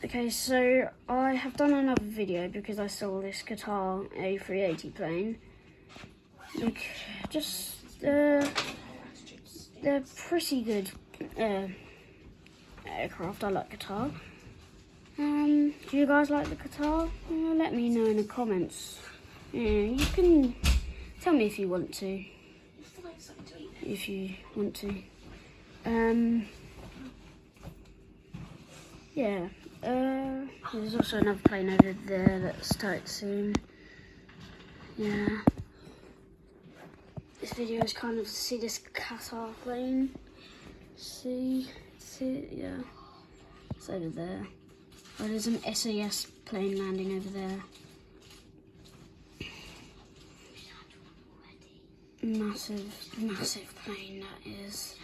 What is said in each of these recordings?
Okay, so I have done another video because I saw this Qatar A380 plane. Like, they're pretty good aircraft. I like Qatar. Do you guys like the Qatar? Let me know in the comments. Yeah, you can tell me if you want to. If you want to. Yeah. There's also another plane over there that starts soon. Yeah. This video is kind of see this Qatar plane. See, yeah. It's over there. Oh, there's an SAS plane landing over there. Massive plane that is.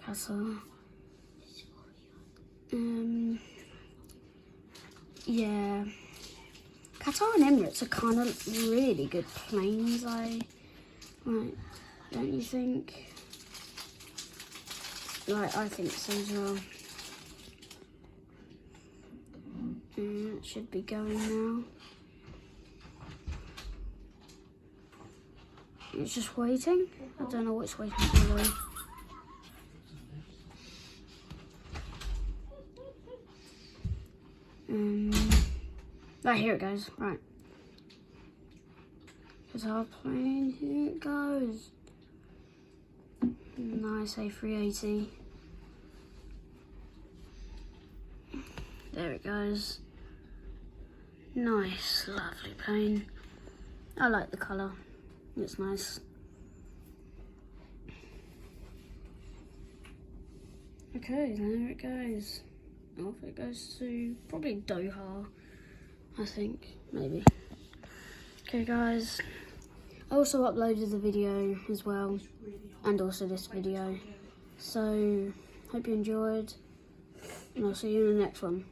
Qatar. Yeah. Qatar and Emirates are kind of really good planes, don't you think? I think so as well. It should be going now. It's just waiting. I don't know what it's waiting for though. Right, here it goes. Right. Qatar plane, here it goes. Nice A380. There it goes. Nice, lovely plane. I like the colour. It's nice. Okay, there it goes. Off it goes to probably Doha, I think, maybe. Okay guys, I also uploaded the video as well, and also this video. So, hope you enjoyed, and I'll see you in the next one.